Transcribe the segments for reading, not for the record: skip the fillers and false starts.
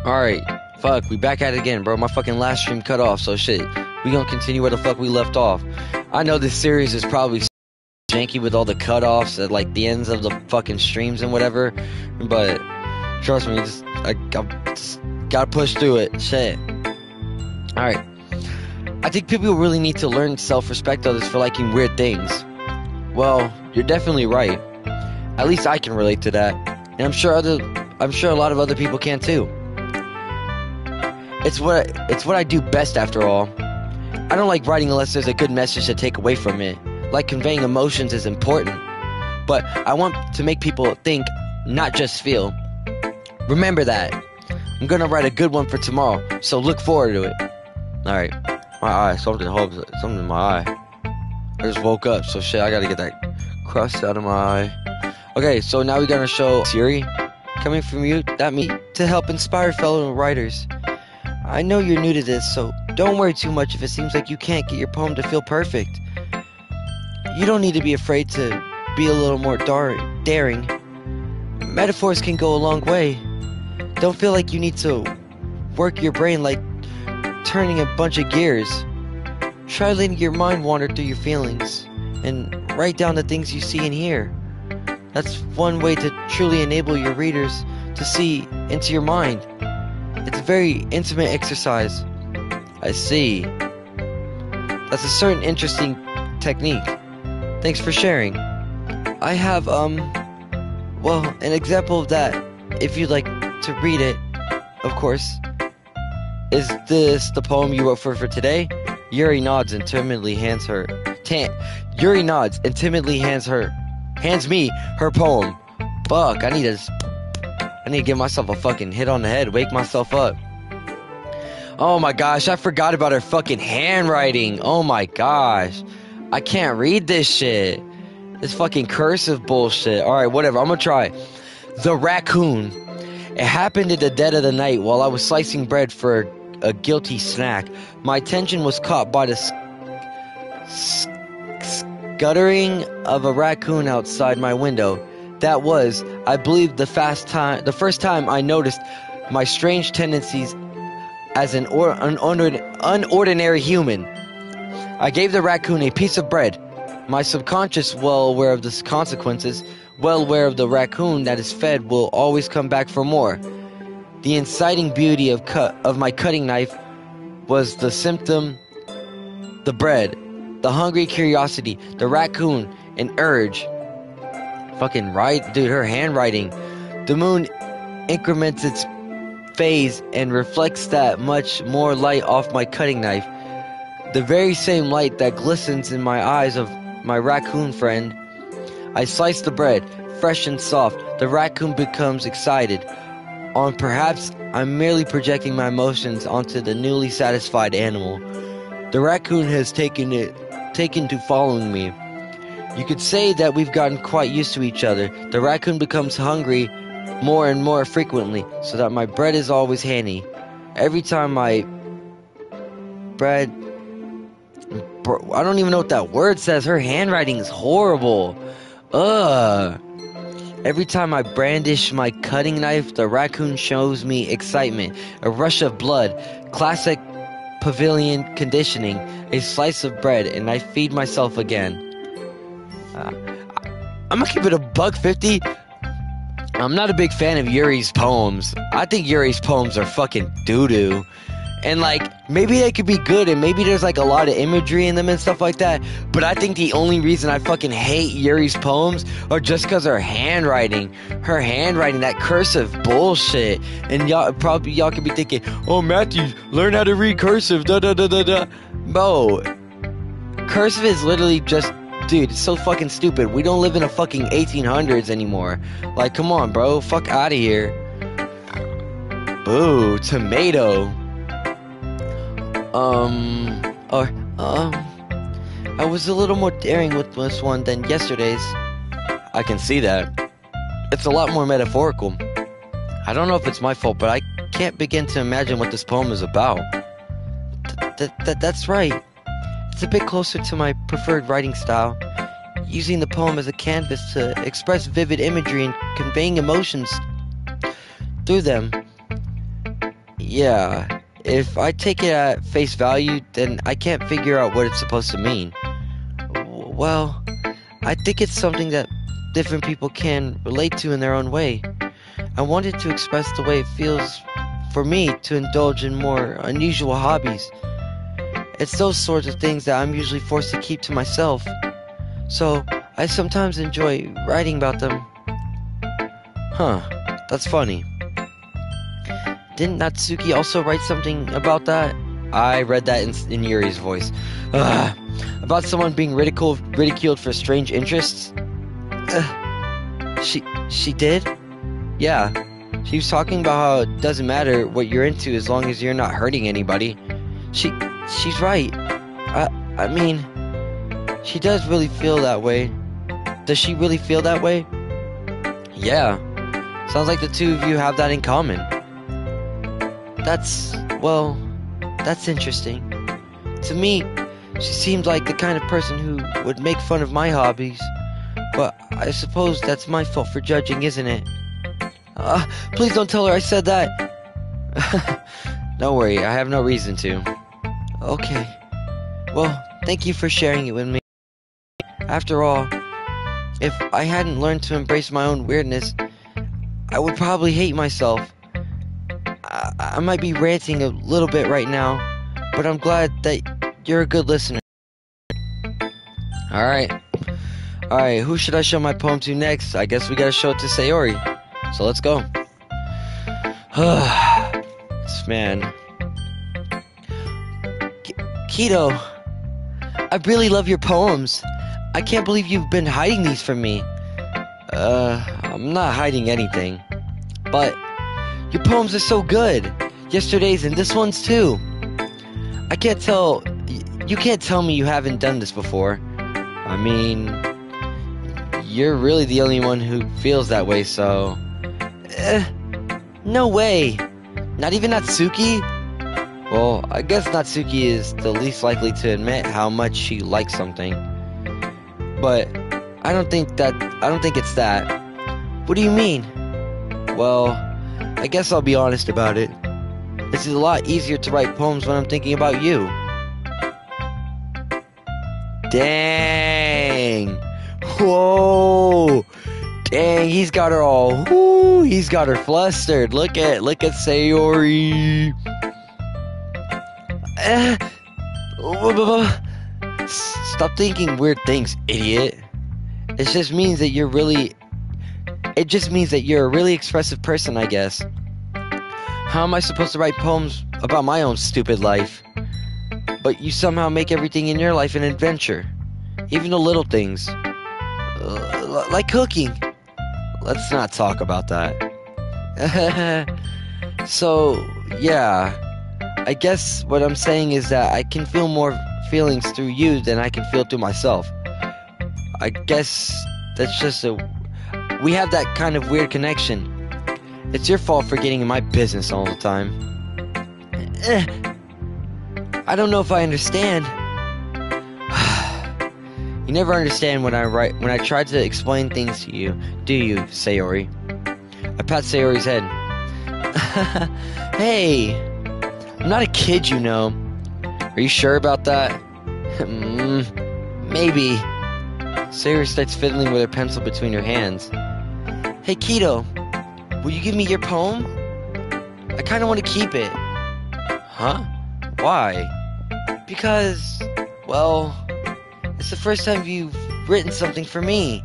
Alright, fuck, we back at it again, bro. My fucking last stream cut off, so shit. We gonna continue where the fuck we left off. I know this series is probably janky with all the cutoffs at like the ends of the fucking streams and whatever, but trust me, I just gotta push through it. Shit. Alright. I think people really need to learn self-respect others for liking weird things. Well, you're definitely right. At least I can relate to that. And I'm sure a lot of other people can too. It's what I do best after all. I don't like writing unless there's a good message to take away from it. Like conveying emotions is important. But I want to make people think, not just feel. Remember that. I'm gonna write a good one for tomorrow, so look forward to it. Alright. My eye, something in my eye. I just woke up, so shit, I gotta get that crust out of my eye. Okay, so now we're gonna show Siri. Coming from you, that me, to help inspire fellow writers. I know you're new to this, so don't worry too much if it seems like you can't get your poem to feel perfect. You don't need to be afraid to be a little more daring. Metaphors can go a long way. Don't feel like you need to work your brain like turning a bunch of gears. Try letting your mind wander through your feelings and write down the things you see and hear. That's one way to truly enable your readers to see into your mind. It's a very intimate exercise. I see. That's a certain interesting technique. Thanks for sharing. I have, well, an example of that, if you'd like to read it, of course. Is this the poem you wrote for today? Yuri nods and timidly hands me her poem. Fuck, I need to give myself a fucking hit on the head, wake myself up. Oh my gosh, I forgot about her fucking handwriting. Oh my gosh. I can't read this shit. This fucking cursive bullshit. Alright, whatever, I'm gonna try. The raccoon. It happened in the dead of the night while I was slicing bread for a guilty snack. My attention was caught by the scuttering of a raccoon outside my window. That was, I believe, the first time I noticed my strange tendencies as an unordinary human. I gave the raccoon a piece of bread. My subconscious, well aware of the consequences, well aware of the raccoon that is fed will always come back for more. The inciting beauty of my cutting knife was the symptom, the bread, the hungry curiosity, the raccoon, an urge. Fucking right, dude, her handwriting. The moon increments its phase and reflects that much more light off my cutting knife. The very same light that glistens in my eyes of my raccoon friend. I slice the bread, fresh and soft. The raccoon becomes excited. Or perhaps I'm merely projecting my emotions onto the newly satisfied animal. The raccoon has taken to following me. You could say that we've gotten quite used to each other. The raccoon becomes hungry more and more frequently, so that my bread is always handy. Every time my bread... I don't even know what that word says. Her handwriting is horrible. Ugh. Every time I brandish my cutting knife, the raccoon shows me excitement, a rush of blood, classic pavilion conditioning, a slice of bread, and I feed myself again. I'm gonna keep it $1.50. I'm not a big fan of Yuri's poems. I think Yuri's poems are fucking doo-doo. And like, maybe they could be good, and maybe there's like a lot of imagery in them and stuff like that, but I think the only reason I fucking hate Yuri's poems are just because her handwriting, that cursive bullshit. And y'all could be thinking, oh, Matthew, learn how to read cursive, da-da-da-da-da. Bro, cursive is literally just, dude, it's so fucking stupid. We don't live in the fucking 1800s anymore. Like, come on, bro, fuck out of here. Boo, tomato. I was a little more daring with this one than yesterday's. I can see that. It's a lot more metaphorical. I don't know if it's my fault, but I can't begin to imagine what this poem is about. That's right. It's a bit closer to my preferred writing style, using the poem as a canvas to express vivid imagery and conveying emotions through them. Yeah, if I take it at face value, then I can't figure out what it's supposed to mean. Well, I think it's something that different people can relate to in their own way. I wanted to express the way it feels for me to indulge in more unusual hobbies. It's those sorts of things that I'm usually forced to keep to myself. So, I sometimes enjoy writing about them. Huh, that's funny. Didn't Natsuki also write something about that? I read that in Yuri's voice. Ugh. About someone being ridiculed for strange interests? She did? Yeah. She was talking about how it doesn't matter what you're into as long as you're not hurting anybody. She's right. I mean, she does really feel that way. Does she really feel that way? Yeah. Sounds like the two of you have that in common. That's interesting. To me, she seemed like the kind of person who would make fun of my hobbies. But I suppose that's my fault for judging, isn't it? Please don't tell her I said that. Don't worry, I have no reason to. Okay. Well, thank you for sharing it with me. After all, if I hadn't learned to embrace my own weirdness, I would probably hate myself. I might be ranting a little bit right now, but I'm glad that you're a good listener. Alright, who should I show my poem to next? I guess we gotta show it to Sayori. So let's go. Man. Kito, I really love your poems. I can't believe you've been hiding these from me. I'm not hiding anything. But your poems are so good. Yesterday's and this one's too. I can't tell... You can't tell me you haven't done this before. I mean... You're really the only one who feels that way, so... No way. Not even Natsuki? Well, I guess Natsuki is the least likely to admit how much she likes something. But I don't think it's that. What do you mean? Well, I guess I'll be honest about it. It's a lot easier to write poems when I'm thinking about you. Dang. Whoa. Dang, he's got her all. Woo, he's got her flustered. Look at Sayori. Stop thinking weird things, idiot. It just means that you're a really expressive person, I guess. How am I supposed to write poems about my own stupid life? But you somehow make everything in your life an adventure. Even the little things. Like cooking. Let's not talk about that. So, yeah. I guess what I'm saying is that I can feel more feelings through you than I can feel through myself. I guess that's just we have that kind of weird connection. It's your fault for getting in my business all the time. I don't know if I understand. You never understand when I try to explain things to you, do you, Sayori? I pat Sayori's head. Hey, I'm not a kid, you know. Are you sure about that? Maybe. Sayori starts fiddling with her pencil between her hands. Hey, Kito, will you give me your poem? I kind of want to keep it. Huh? Why? Because, well, it's the first time you've written something for me.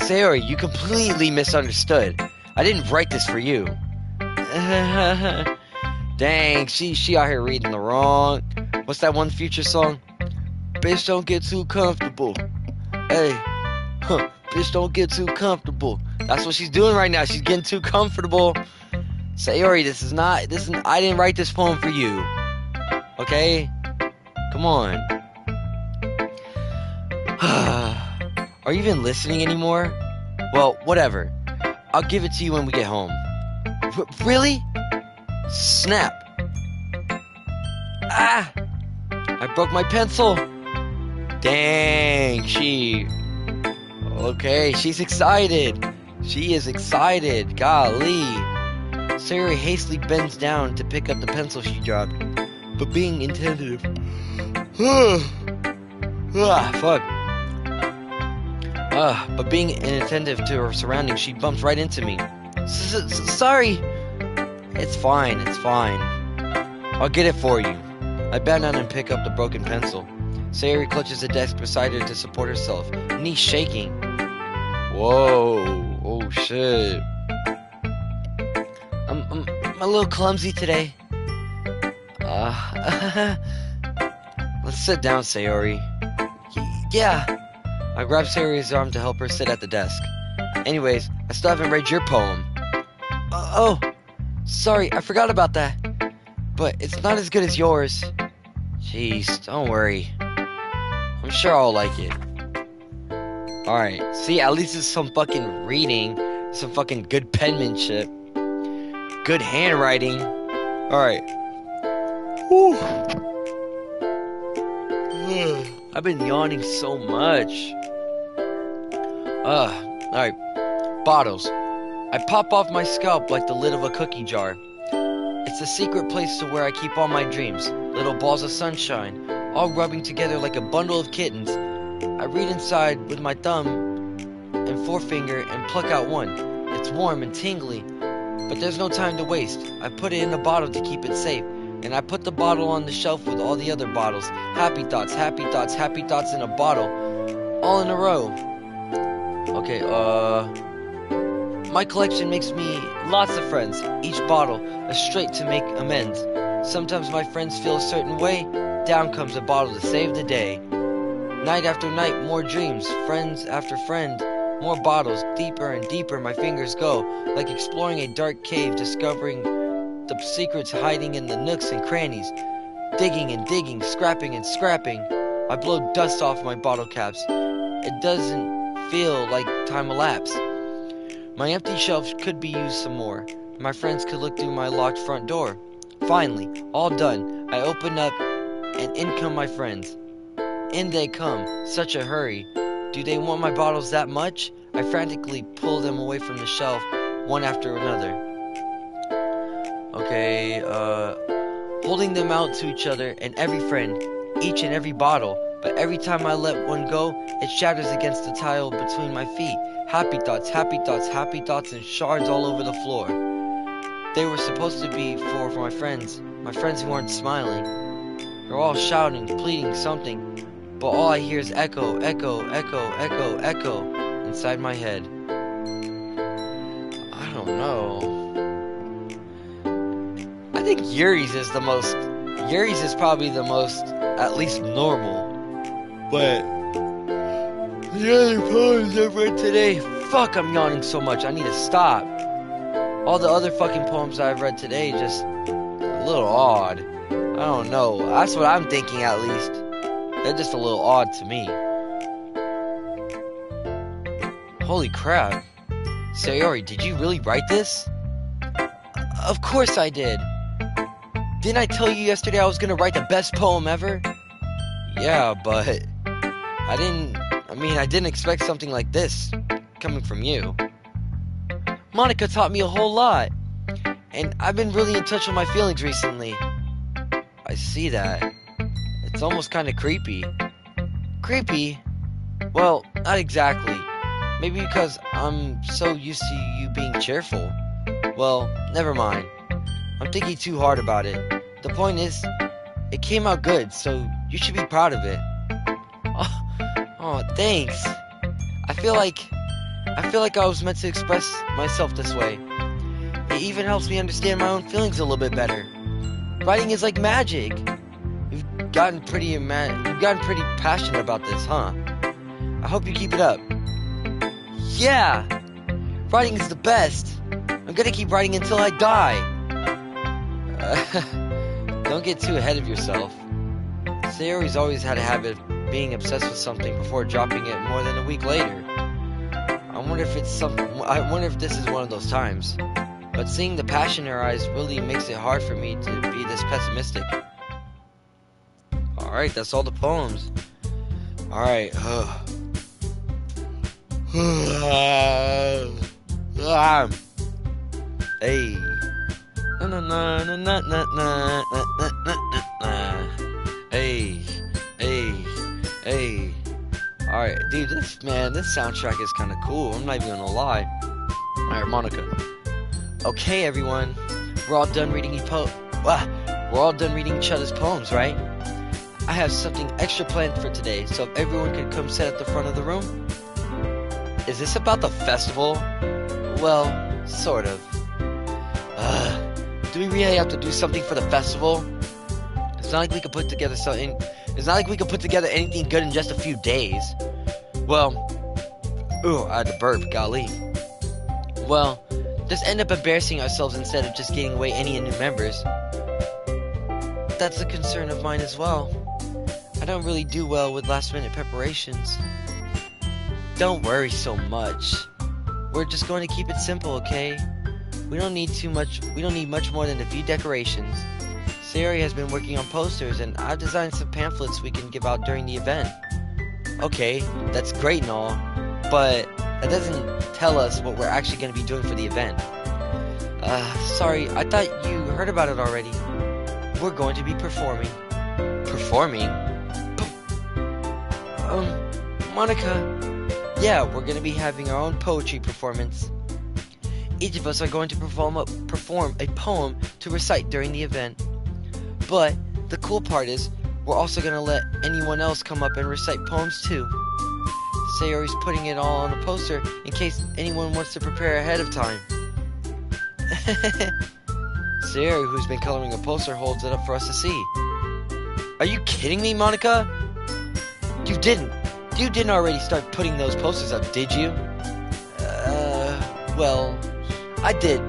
Sayori, you completely misunderstood. I didn't write this for you. Dang, she out here reading the wrong... What's that one Future song? Bitch, don't get too comfortable. Hey, bitch, don't get too comfortable. That's what she's doing right now. She's getting too comfortable. Sayori, I didn't write this poem for you. Okay? Come on. Are you even listening anymore? Well, whatever. I'll give it to you when we get home. Really? Snap. Ah! I broke my pencil. Dang, Okay, she's excited. She is excited. Golly. Sayori hastily bends down to pick up the pencil she dropped, but being inattentive. But being inattentive to her surroundings, she bumps right into me. Sorry. It's fine, it's fine. I'll get it for you. I bend down and pick up the broken pencil. Sayori clutches the desk beside her to support herself, knees shaking. Whoa, oh shit. I'm a little clumsy today. Let's sit down, Sayori. Yeah. I grab Sayori's arm to help her sit at the desk. Anyways, I still haven't read your poem. Oh, sorry, I forgot about that. But it's not as good as yours. Jeez, don't worry. I'm sure I'll like it. Alright, see, at least it's some fucking reading. Some fucking good penmanship. Good handwriting. Alright. Whew. I've been yawning so much. Alright. Bottles. I pop off my scalp like the lid of a cookie jar. It's a secret place to where I keep all my dreams. Little balls of sunshine, all rubbing together like a bundle of kittens. I reach inside with my thumb and forefinger and pluck out one. It's warm and tingly, but there's no time to waste. I put it in a bottle to keep it safe, and I put the bottle on the shelf with all the other bottles. Happy thoughts, happy thoughts, happy thoughts in a bottle, all in a row. Okay, my collection makes me lots of friends. Each bottle a strait to make amends. Sometimes my friends feel a certain way. Down comes a bottle to save the day. Night after night, more dreams. Friends after friend, more bottles. Deeper and deeper my fingers go, like exploring a dark cave, discovering the secrets hiding in the nooks and crannies. Digging and digging, scrapping and scrapping. I blow dust off my bottle caps. It doesn't feel like time elapsed. My empty shelf could be used some more. My friends could look through my locked front door. Finally, all done, I open up, and in come my friends. In they come, such a hurry. Do they want my bottles that much? I frantically pull them away from the shelf, one after another. Okay, holding them out to each other and every friend, each and every bottle. But every time I let one go, it shatters against the tile between my feet. Happy thoughts, happy thoughts, happy thoughts, and shards all over the floor. They were supposed to be for my friends who aren't smiling. They're all shouting, pleading something, but all I hear is echo, echo, echo, echo, echo inside my head. I don't know. I think Yuri's is probably the most, at least normal. But the other poems I've read today, fuck, I'm yawning so much, I need to stop. All the other fucking poems I've read today, just a little odd. I don't know, that's what I'm thinking at least. They're just a little odd to me. Holy crap. Sayori, did you really write this? Of course I did. Didn't I tell you yesterday I was gonna write the best poem ever? Yeah, but I didn't expect something like this coming from you. Monica taught me a whole lot, and I've been really in touch with my feelings recently. I see that. It's almost kind of creepy. Creepy? Well, not exactly. Maybe because I'm so used to you being cheerful. Well, never mind. I'm thinking too hard about it. The point is, it came out good, so you should be proud of it. Oh, thanks. I feel like I was meant to express myself this way. It even helps me understand my own feelings a little bit better. Writing is like magic. You've gotten pretty passionate about this, huh? I hope you keep it up. Yeah! Writing is the best. I'm gonna keep writing until I die. Don't get too ahead of yourself. Sayori's always had a habit of being obsessed with something before dropping it more than a week later. I wonder if this is one of those times. But seeing the passion in her eyes really makes it hard for me to be this pessimistic. Alright, that's all the poems. Alright, time. Hey. Na na na na na na na na na na. Hey. Hey. Hey. Alright, dude, this soundtrack is kinda cool. I'm not even gonna lie. Alright, Monica. Okay, everyone. We're all done reading we're all done reading each other's poems, right? I have something extra planned for today, so if everyone could come sit at the front of the room. Is this about the festival? Well, sort of. Do we really have to do something for the festival? It's not like we could put together anything good in just a few days. Well, I had to burp, golly. Well, just end up embarrassing ourselves instead of just getting away any new members. That's a concern of mine as well. I don't really do well with last-minute preparations. Don't worry so much. We're just going to keep it simple, okay? We don't need much more than a few decorations. Sayori has been working on posters, and I've designed some pamphlets we can give out during the event. Okay, that's great and all, but that doesn't tell us what we're actually going to be doing for the event. Sorry, I thought you heard about it already. We're going to be performing. Performing? Monica. Yeah, we're going to be having our own poetry performance. Each of us are going to perform a poem to recite during the event. But the cool part is, we're also going to let anyone else come up and recite poems too. Sayori's putting it all on a poster in case anyone wants to prepare ahead of time. Sayori, who's been coloring a poster, holds it up for us to see. Are you kidding me, Monica? You didn't already start putting those posters up, did you? Well, I did.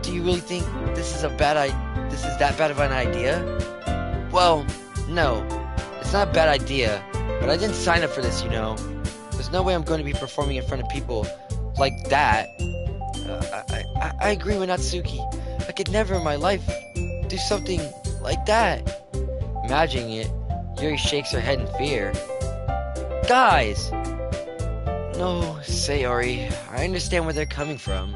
Do you really think this is that bad of an idea? Well, no. It's not a bad idea, but I didn't sign up for this, you know. There's no way I'm going to be performing in front of people like that. I agree with Natsuki. I could never in my life do something like that. Imagining it, Yuri shakes her head in fear. Guys! No, Sayori, I understand where they're coming from.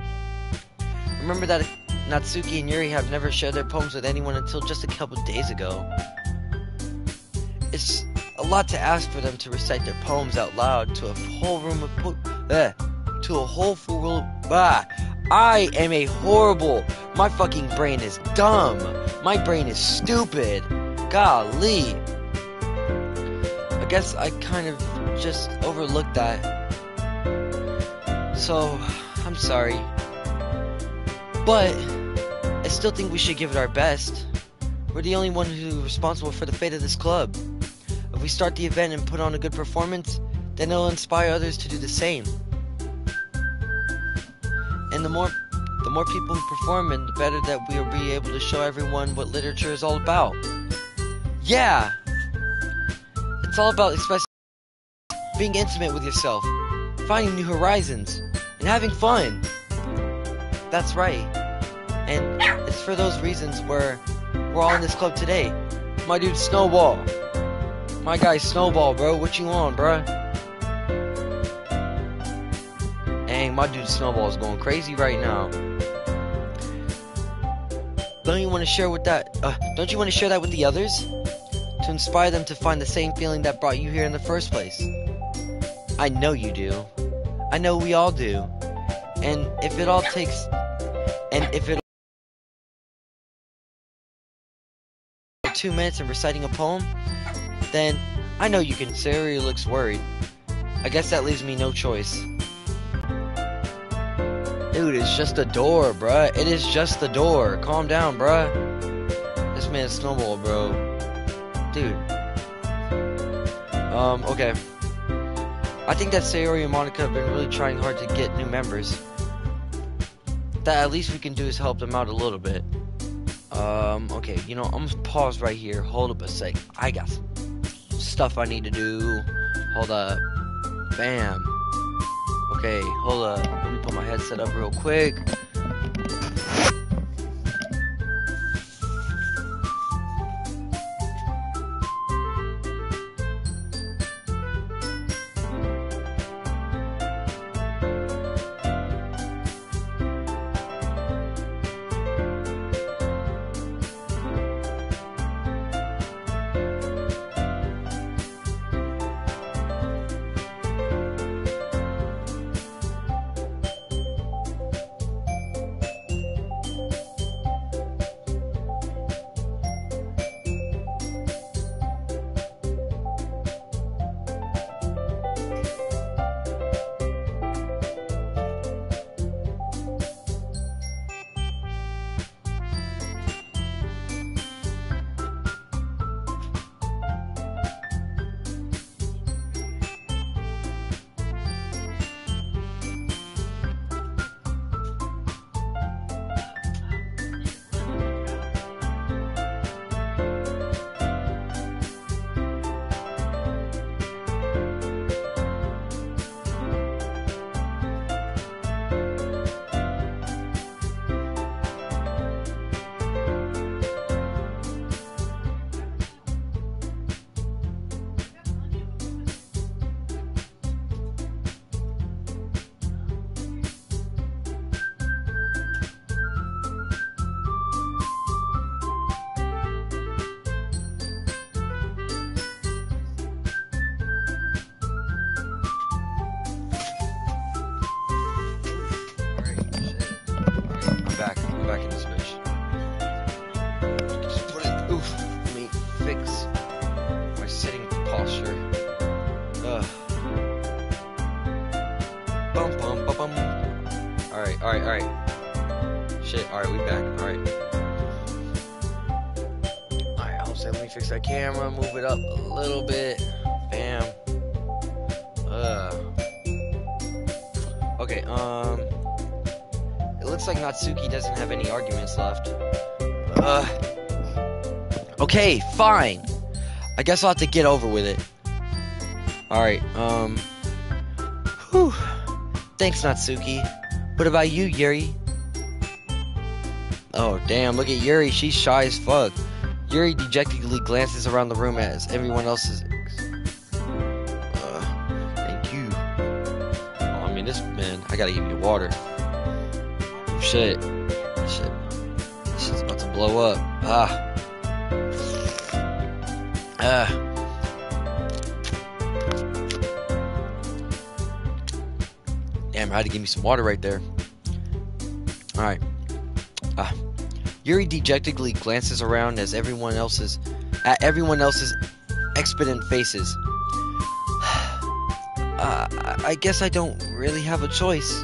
Remember that Natsuki and Yuri have never shared their poems with anyone until just a couple days ago. It's a lot to ask for them to recite their poems out loud to a whole room of I am a horrible. My fucking brain is dumb. My brain is stupid. Golly. I guess I kind of just overlooked that. So, I'm sorry. But I still think we should give it our best. We're the only one who's responsible for the fate of this club. If we start the event and put on a good performance, then it'll inspire others to do the same. And the more people who perform, and the better that we'll be able to show everyone what literature is all about. Yeah! It's all about expressing, being intimate with yourself, finding new horizons, and having fun. That's right. And it's for those reasons we're all in this club today. My dude Snowball. My guy Snowball, bro. What you on, bruh? Dang, my dude Snowball is going crazy right now. Don't you want to share that with the others? To inspire them to find the same feeling that brought you here in the first place. I know you do. I know we all do. And if it 2 minutes of reciting a poem, then I know you can. Sayori looks worried. I guess that leaves me no choice. Dude, it's just a door, bruh. It is just the door. Calm down, bruh. This man's Snowball, bro. Dude. Okay. I think that Sayori and Monica have been really trying hard to get new members. That at least we can do is help them out a little bit. Okay, you know, I'm gonna pause right here. Hold up a sec. I got some stuff I need to do. Hold up. Bam. Okay, hold up. Let me put my headset up real quick. cracking this bitch. Just put it. Oof. Let me fix my sitting posture. Bum bum bum bum. Alright. Shit, alright, we back. Alright, I'll say let me fix that camera, move it up a little bit. Bam. Okay, it looks like Natsuki doesn't have any arguments left. Okay, fine. I guess I'll have to get over with it. Alright, whew. Thanks, Natsuki. What about you, Yuri? Oh, damn, look at Yuri. She's shy as fuck. Yuri dejectedly glances around the room as everyone else is... thank you. Oh, I mean, this, man, I gotta give you water. Oh, shit. This shit's about to blow up. Damn, I had to give me some water right there. Alright. Yuri dejectedly glances around as everyone else's expectant faces. I guess I don't really have a choice.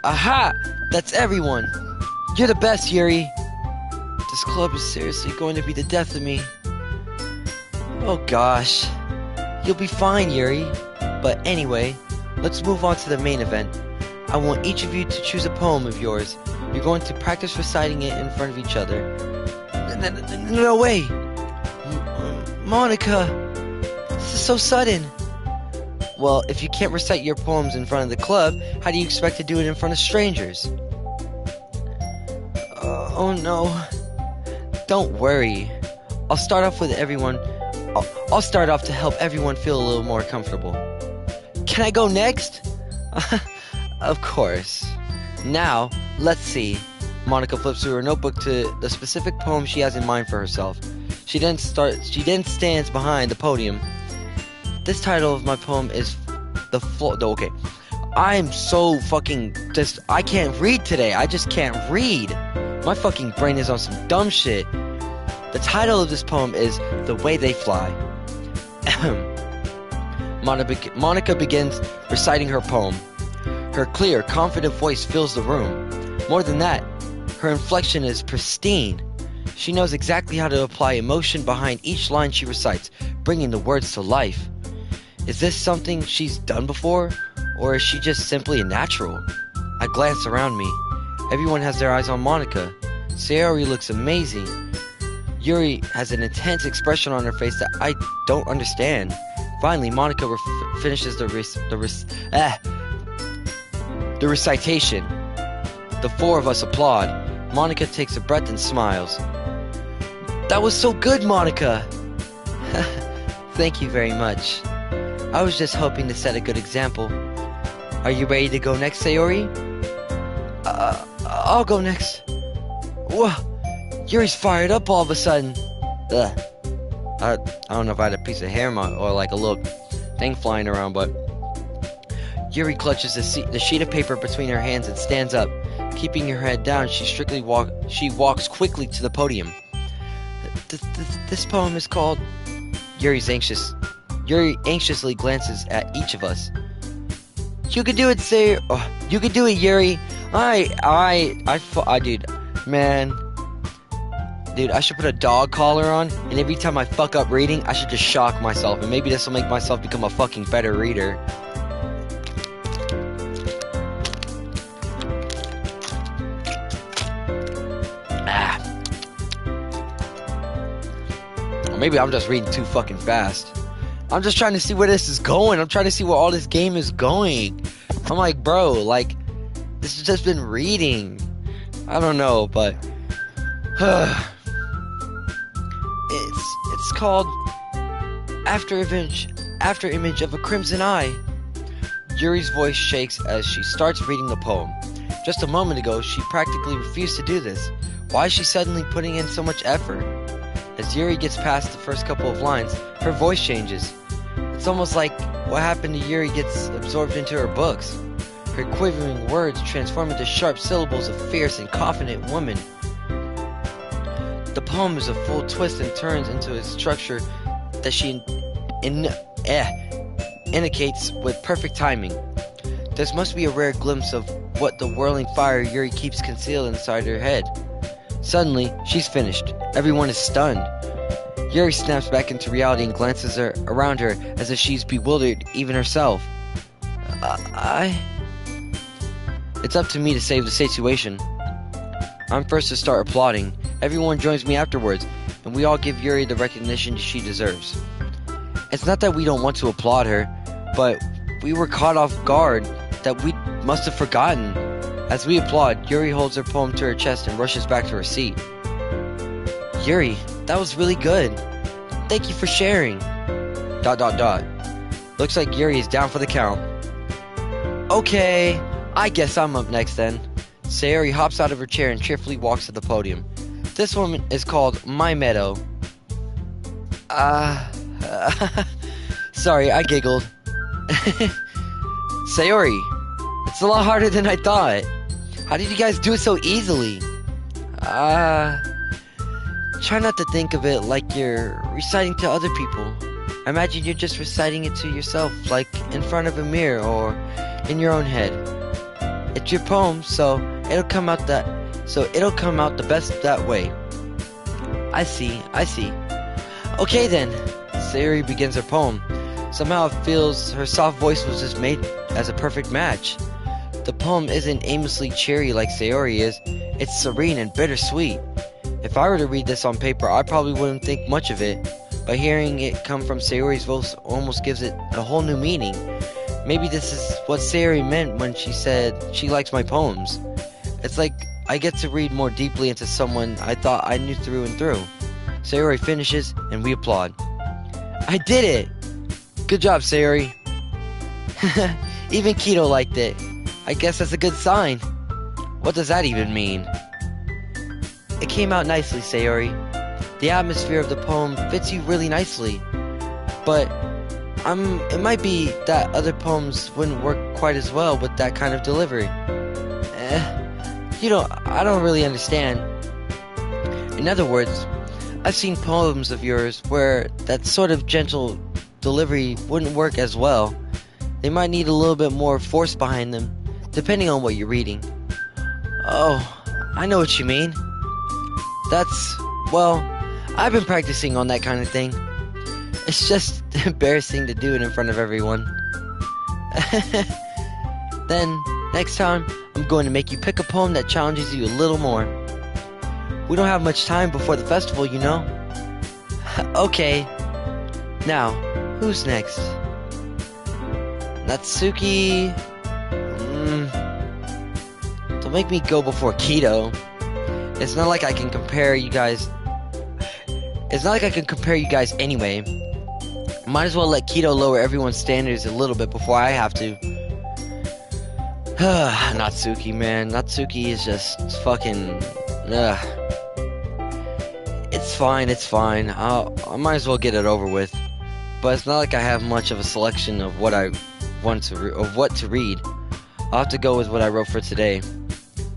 Aha! That's everyone! You're the best, Yuri! This club is seriously going to be the death of me. Oh gosh. You'll be fine, Yuri. But anyway, let's move on to the main event. I want each of you to choose a poem of yours. You're going to practice reciting it in front of each other. No way! Monica! This is so sudden! Well, if you can't recite your poems in front of the club, how do you expect to do it in front of strangers? Oh no. Don't worry. I'll start off with everyone. I'll start off to help everyone feel a little more comfortable. Can I go next? Of course. Now, let's see. Monica flips through her notebook to the specific poem she has in mind for herself. She then stands behind the podium. This title of my poem is The Floor. Okay. I'm so fucking I can't read today. I just can't read. My fucking brain is on some dumb shit. The title of this poem is The Way They Fly. Monica begins reciting her poem. Her clear, confident voice fills the room. More than that, her inflection is pristine. She knows exactly how to apply emotion behind each line she recites, bringing the words to life. Is this something she's done before, or is she just simply a natural? I glance around me. Everyone has their eyes on Monica. Sayori looks amazing. Yuri has an intense expression on her face that I don't understand. Finally, Monica finishes the recitation. The four of us applaud. Monica takes a breath and smiles. That was so good, Monica! Thank you very much. I was just hoping to set a good example. Are you ready to go next, Sayori? I'll go next. Whoa! Yuri's fired up all of a sudden. Ugh. I don't know if I had a piece of hair or like a little thing flying around, but... Yuri clutches the sheet of paper between her hands and stands up. Keeping her head down, she walks quickly to the podium. This poem is called... Yuri anxiously glances at each of us. You can do it, you can do it, Yuri. Dude, man. Dude, I should put a dog collar on, and every time I fuck up reading, I should just shock myself, and maybe this will make myself become a fucking better reader. Or maybe I'm just reading too fucking fast. I'm just trying to see where this is going. I'm trying to see where all this game is going. I'm like, bro, like, this has just been reading. I don't know, but... It's called After Image of a Crimson Eye. Yuri's voice shakes as she starts reading the poem. Just a moment ago, she practically refused to do this. Why is she suddenly putting in so much effort? As Yuri gets past the first couple of lines, her voice changes. It's almost like what happened to Yuri gets absorbed into her books. Her quivering words transform into sharp syllables of fierce and confident woman. The poem is a full twist and turns into a structure that she indicates with perfect timing. This must be a rare glimpse of what the whirling fire Yuri keeps concealed inside her head. Suddenly, she's finished. Everyone is stunned. Yuri snaps back into reality and glances around her as if she's bewildered even herself. It's up to me to save the situation. I'm first to start applauding. Everyone joins me afterwards, and we all give Yuri the recognition she deserves. It's not that we don't want to applaud her, but we were caught off guard that we must have forgotten. As we applaud, Yuri holds her poem to her chest and rushes back to her seat. Yuri, that was really good. Thank you for sharing. ... Looks like Yuri is down for the count. Okay, I guess I'm up next then. Sayori hops out of her chair and cheerfully walks to the podium. This woman is called My Meadow. Sorry, I giggled. Sayori, it's a lot harder than I thought. How did you guys do it so easily? Try not to think of it like you're reciting to other people. Imagine you're just reciting it to yourself, like in front of a mirror or in your own head. It's your poem, so it'll come out the best that way. I see. Okay then. Sayori begins her poem. Somehow it feels her soft voice was just made as a perfect match. The poem isn't aimlessly cheery like Sayori is. It's serene and bittersweet. If I were to read this on paper, I probably wouldn't think much of it. But hearing it come from Sayori's voice almost gives it a whole new meaning. Maybe this is what Sayori meant when she said she likes my poems. It's like I get to read more deeply into someone I thought I knew through and through. Sayori finishes, and we applaud. I did it! Good job, Sayori. Even Kito liked it. I guess that's a good sign. What does that even mean? It came out nicely, Sayori. The atmosphere of the poem fits you really nicely. But it might be that other poems wouldn't work quite as well with that kind of delivery. I don't really understand. In other words, I've seen poems of yours where that sort of gentle delivery wouldn't work as well. They might need a little bit more force behind them, depending on what you're reading. Oh, I know what you mean. I've been practicing on that kind of thing. It's just embarrassing to do it in front of everyone. Then, next time, I'm going to make you pick a poem that challenges you a little more. We don't have much time before the festival, you know. Okay. Now, who's next? Natsuki... Don't make me go before Kito. It's not like I can compare you guys... anyway. Might as well let Kito lower everyone's standards a little bit before I have to. Natsuki, man. Natsuki is just fucking... It's fine. I might as well get it over with. But it's not like I have much of a selection of what to read. I'll have to go with what I wrote for today.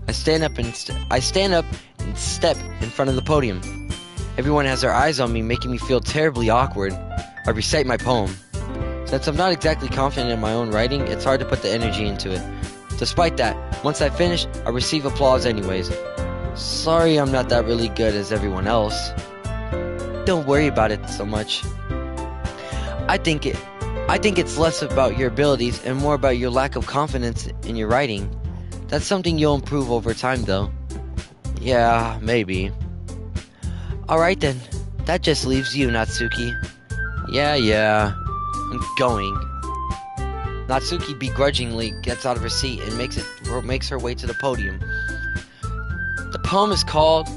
I stand up and step in front of the podium. Everyone has their eyes on me, making me feel terribly awkward. I recite my poem. Since I'm not exactly confident in my own writing, it's hard to put the energy into it. Despite that, once I finish, I receive applause anyways. Sorry I'm not that really good as everyone else. Don't worry about it so much. I think it's less about your abilities and more about your lack of confidence in your writing. That's something you'll improve over time though. Yeah, maybe. Alright then, that just leaves you, Natsuki. Yeah, I'm going. Natsuki begrudgingly gets out of her seat and makes her way to the podium. The poem is called...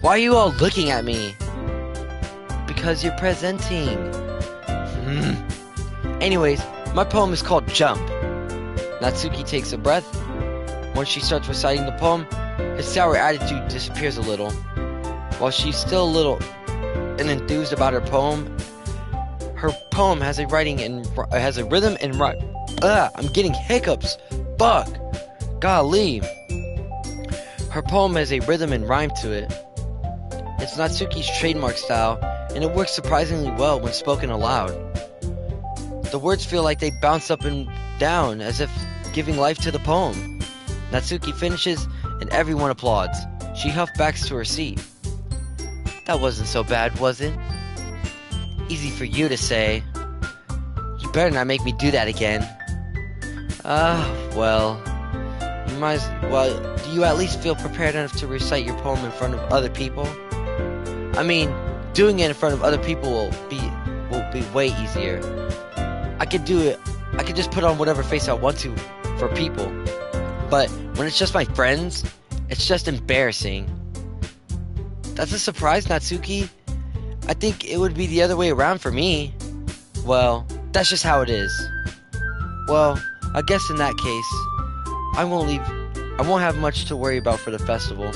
why are you all looking at me? Because you're presenting. Anyways, my poem is called Jump. Natsuki takes a breath. Once she starts reciting the poem, her sour attitude disappears a little. While she's still a little enthused about her poem, Her poem has a rhythm and rhyme. I'm getting hiccups. Fuck. Golly. Her poem has a rhythm and rhyme to it. It's Natsuki's trademark style, and it works surprisingly well when spoken aloud. The words feel like they bounce up and down, as if giving life to the poem. Natsuki finishes, and everyone applauds. She huffbacks to her seat. That wasn't so bad, was it? Easy for you to say. You better not make me do that again. Well... do you at least feel prepared enough to recite your poem in front of other people? I mean, doing it in front of other people will be way easier. I could do it. I could just put on whatever face I want to for people. But when it's just my friends, it's just embarrassing. That's a surprise, Natsuki. I think it would be the other way around for me. Well, that's just how it is. Well, I guess in that case, I won't have much to worry about for the festival.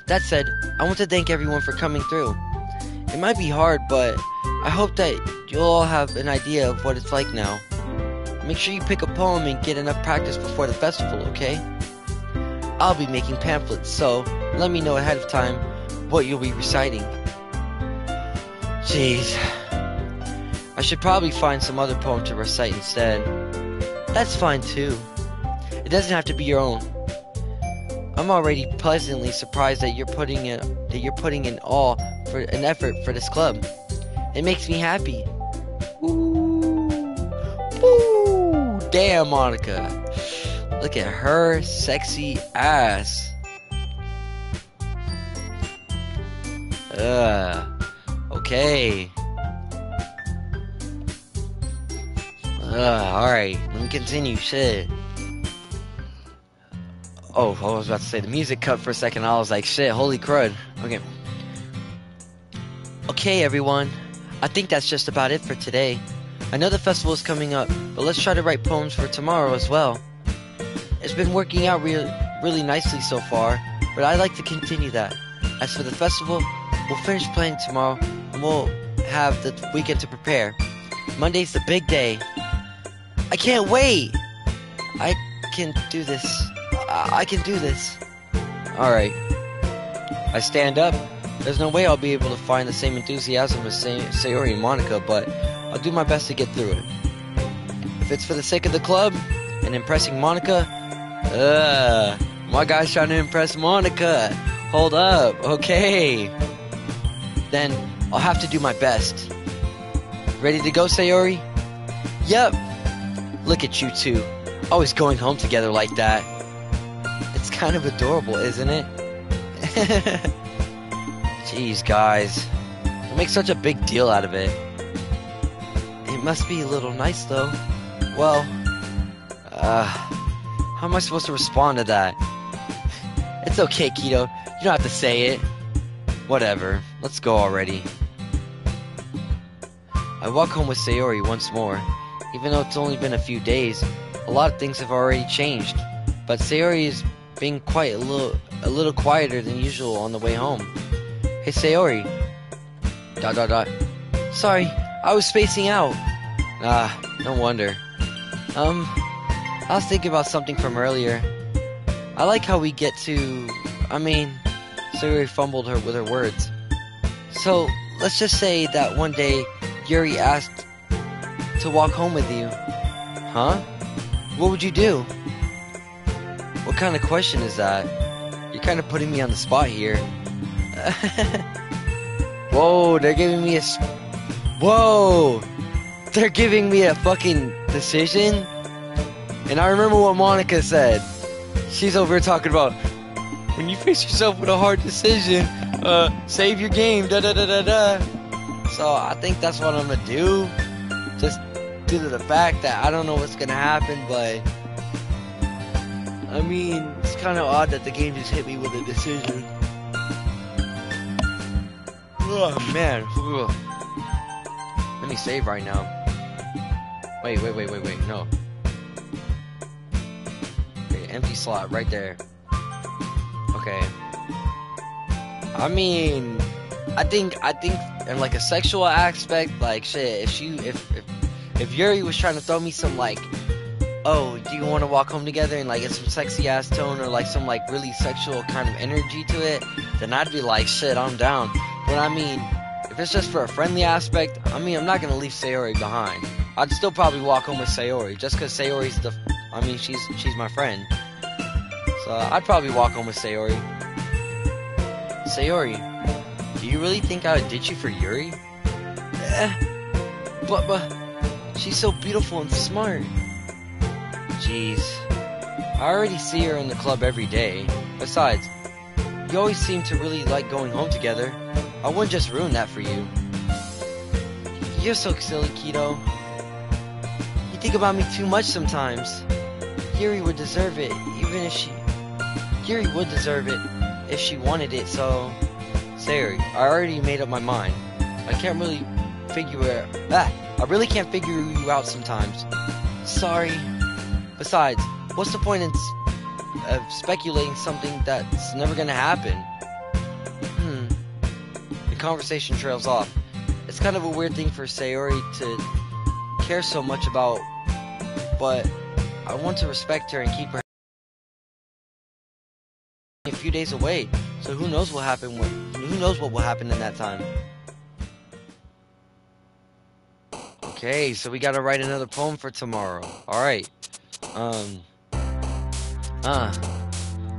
That said, I want to thank everyone for coming through. It might be hard, but I hope that you'll all have an idea of what it's like now. Make sure you pick a poem and get enough practice before the festival, okay? I'll be making pamphlets, so let me know ahead of time what you'll be reciting. Jeez. I should probably find some other poem to recite instead. That's fine too. It doesn't have to be your own. I'm already pleasantly surprised that you're putting in an effort for this club. It makes me happy. Ooh. Ooh. Damn, Monica. Look at her sexy ass. Okay. Alright, let me continue. Shit. Oh, I was about to say, the music cut for a second. I was like, shit, holy crud. Okay. Okay, everyone. I think that's just about it for today. I know the festival is coming up, but let's try to write poems for tomorrow as well. It's been working out really nicely so far, but I'd like to continue that. As for the festival, we'll finish playing tomorrow, and we'll have the weekend to prepare. Monday's the big day. I can't wait! I can do this. I can do this. Alright. I stand up. There's no way I'll be able to find the same enthusiasm as Sayori and Monica, but I'll do my best to get through it. If it's for the sake of the club and impressing Monica, my guy's trying to impress Monica. Hold up, okay. Then I'll have to do my best. Ready to go, Sayori? Yep. Look at you two, always going home together like that. It's kind of adorable, isn't it? Jeez, guys. You make such a big deal out of it. It must be a little nice, though. Well, how am I supposed to respond to that? It's okay, Kito. You don't have to say it. Whatever. Let's go already. I walk home with Sayori once more. Even though it's only been a few days, a lot of things have already changed. But Sayori is being quite a little quieter than usual on the way home. Hey, Sayori. ... Sorry, I was spacing out. No wonder. I was thinking about something from earlier. I like how we get to... Sayori fumbled with her words. So, let's just say that one day, Yuri asked to walk home with you. Huh? What would you do? What kind of question is that? You're kind of putting me on the spot here. Whoa, they're giving me Whoa! They're giving me a fucking decision? And I remember what Monica said. She's over here talking about, when you face yourself with a hard decision, save your game, da-da-da-da-da. So I think that's what I'm gonna do. Just due to the fact that I don't know what's gonna happen, but... it's kind of odd that the game just hit me with a decision. Oh, man. Ugh. Let me save right now. Wait, no. Okay, empty slot right there. Okay. I think in like a sexual aspect, like shit, if Yuri was trying to throw me some like, oh, do you want to walk home together, and like it's some sexy ass tone or like some like really sexual kind of energy to it, then I'd be like, shit, I'm down. But I mean, if it's just for a friendly aspect, I mean, I'm not gonna leave Sayori behind. I'd still probably walk home with Sayori, just cause Sayori's she's my friend. So I'd probably walk home with Sayori. Sayori, do you really think I would ditch you for Yuri? But she's so beautiful and smart. Jeez, I already see her in the club every day. Besides, you always seem to really like going home together. I wouldn't just ruin that for you. You're so silly, Kito. You think about me too much sometimes. Yuri would deserve it, Yuri would deserve it if she wanted it, so... Sayori, I already made up my mind. I really can't figure you out sometimes. Sorry. Besides, what's the point of speculating something that's never gonna happen? The conversation trails off. It's kind of a weird thing for Sayori to care so much about, but I want to respect her and keep her a few days away. So who knows what will happen in that time. Okay, so we gotta write another poem for tomorrow. Alright.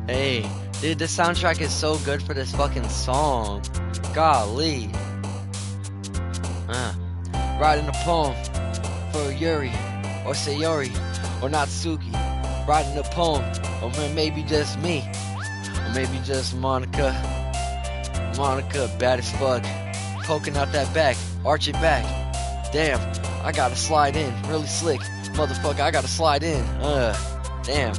Hey, dude, this soundtrack is so good for this fucking song. Golly. Writing a poem for Yuri, or Sayori, or Natsuki. Writing a poem, or maybe just me, or maybe just Monica. Monica, bad as fuck. Poking out that back, arch it back. Damn, I gotta slide in, really slick. Motherfucker, I gotta slide in. Damn.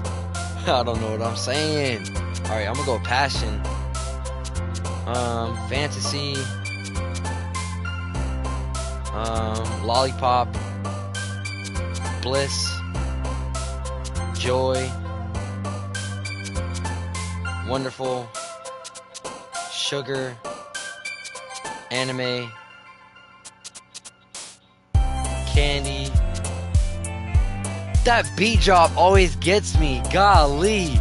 I don't know what I'm saying. Alright, I'm gonna go passion. Fantasy. Lollipop. Bliss. Joy. Wonderful. Sugar. Anime. Candy. That beat drop always gets me. Golly.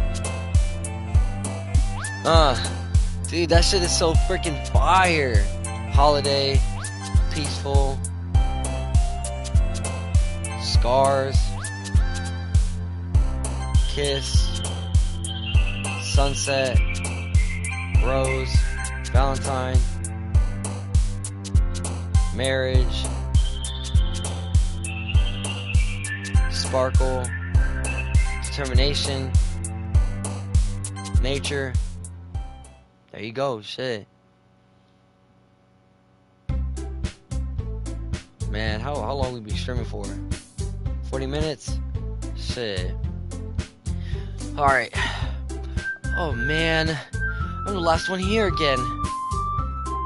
Dude, that shit is so freaking fire. Holiday. Peaceful. Scars. Kiss. Sunset. Rose. Valentine. Marriage. Sparkle. Determination. Nature. There you go, shit. Man, how long we be streaming for? 40 minutes? Shit. Alright. Oh man. I'm the last one here again.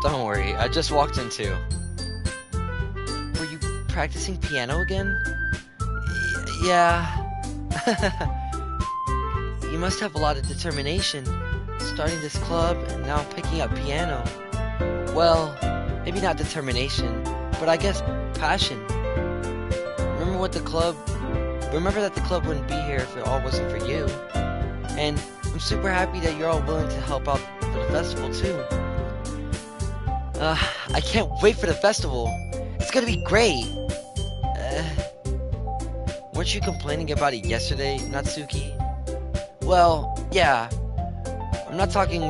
Don't worry, I just walked in too. Were you practicing piano again? Yeah. You must have a lot of determination. Starting this club and now picking up piano. Well, maybe not determination, but I guess passion. Remember that the club wouldn't be here if it all wasn't for you. And I'm super happy that you're all willing to help out for the festival too. I can't wait for the festival. It's gonna be great. Weren't you complaining about it yesterday, Natsuki? Well, yeah. I'm not talking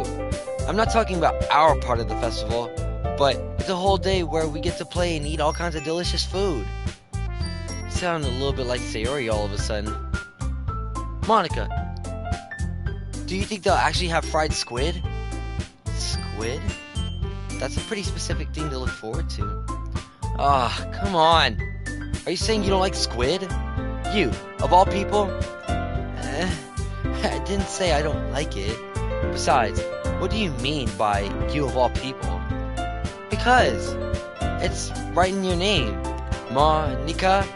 about our part of the festival, but it's a whole day where we get to play and eat all kinds of delicious food. Sounded a little bit like Sayori all of a sudden. Monica, do you think they'll actually have fried squid? Squid? That's a pretty specific thing to look forward to. Ah, come on. Are you saying you don't like squid? You, of all people? I didn't say I don't like it. Besides, what do you mean by you of all people? Because it's right in your name. Monica.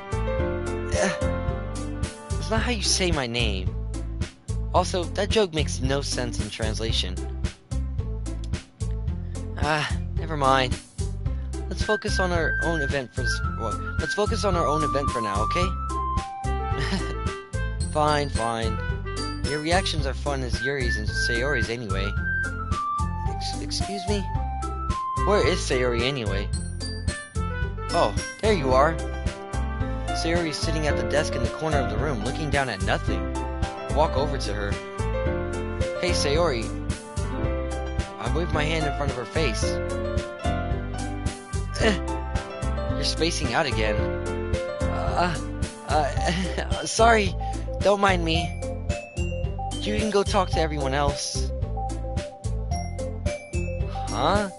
It's not how you say my name. Also, that joke makes no sense in translation. Never mind. let's focus on our own event for let's focus on our own event for now, okay? Fine, fine. Your reactions are fun as Yuri's and Sayori's anyway. Excuse me? Where is Sayori anyway? Oh, there you are. Sayori is sitting at the desk in the corner of the room, looking down at nothing. I walk over to her. Hey, Sayori. I wave my hand in front of her face. You're spacing out again. Sorry. Don't mind me. You can go talk to everyone else. Huh?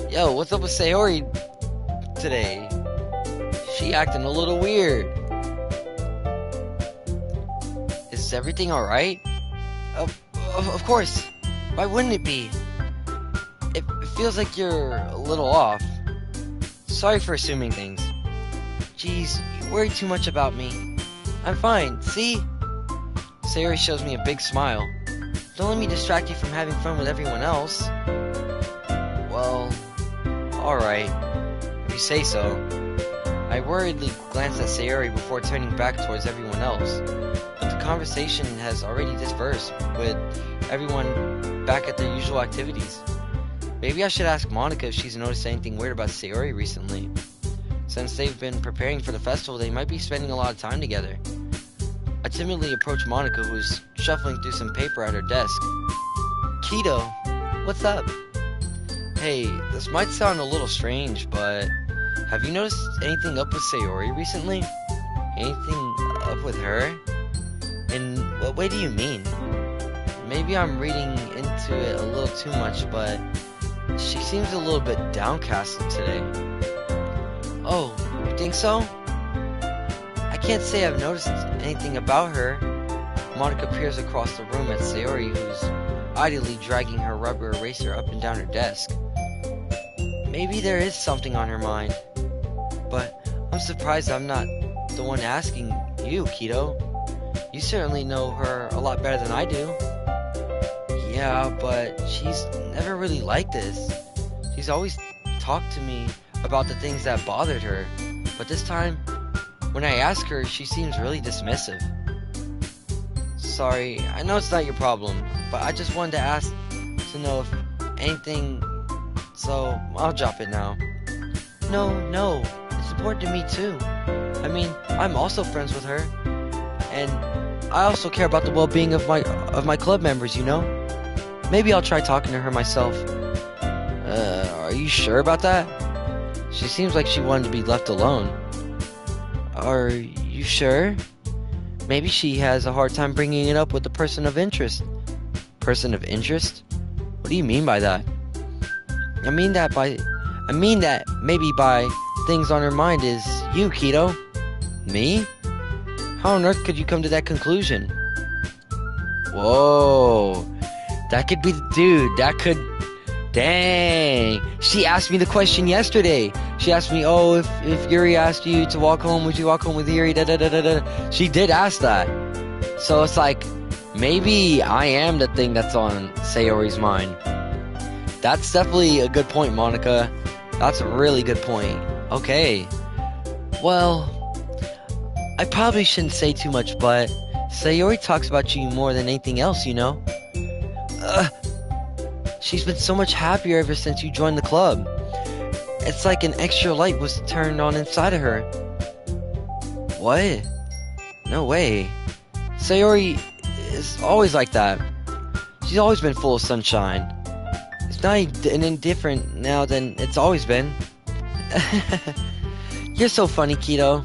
Yo, what's up with Sayori today? She acting a little weird. Is everything alright? Of course. Why wouldn't it be? It feels like you're a little off. Sorry for assuming things. Jeez, you worry too much about me. I'm fine, see? Sayori shows me a big smile. Don't let me distract you from having fun with everyone else. Well, alright. If you say so. I worriedly glanced at Sayori before turning back towards everyone else. But the conversation has already dispersed, with everyone back at their usual activities. Maybe I should ask Monica if she's noticed anything weird about Sayori recently. Since they've been preparing for the festival, they might be spending a lot of time together. I timidly approach Monica, who is shuffling through some paper at her desk. Kito, what's up? Hey, this might sound a little strange, but have you noticed anything up with Sayori recently? Anything up with her? In what way do you mean? Maybe I'm reading into it a little too much, but she seems a little bit downcast today. Oh, you think so? I can't say I've noticed anything about her. Monica peers across the room at Sayori, who's idly dragging her rubber eraser up and down her desk. Maybe there is something on her mind. But I'm surprised I'm not the one asking you, Kito. You certainly know her a lot better than I do. Yeah, but she's never really like this. She's always talked to me about the things that bothered her. But this time, when I ask her, she seems really dismissive. Sorry, I know it's not your problem, but I just wanted to ask to know if anything, so I'll drop it now. No, it's important to me too. I mean, I'm also friends with her, and I also care about the well-being of my club members, you know? Maybe I'll try talking to her myself. Are you sure about that? She seems like she wanted to be left alone. Are you sure? Maybe she has a hard time bringing it up with the person of interest. Person of interest? What do you mean by that? I mean that maybe by things on her mind is you, Kito. Me? How on earth could you come to that conclusion? Whoa. That could be the dude. That could... Dang. She asked me the question yesterday. She asked me, oh, if Yuri asked you to walk home, would you walk home with Yuri? Da, da, da, da, da. She did ask that. So it's like, maybe I am the thing that's on Sayori's mind. That's definitely a good point, Monica. That's a really good point. Okay. Well, I probably shouldn't say too much, but Sayori talks about you more than anything else, you know? She's been so much happier ever since you joined the club. It's like an extra light was turned on inside of her. What? No way. Sayori is always like that. She's always been full of sunshine. It's not any different now than it's always been. You're so funny, Kito.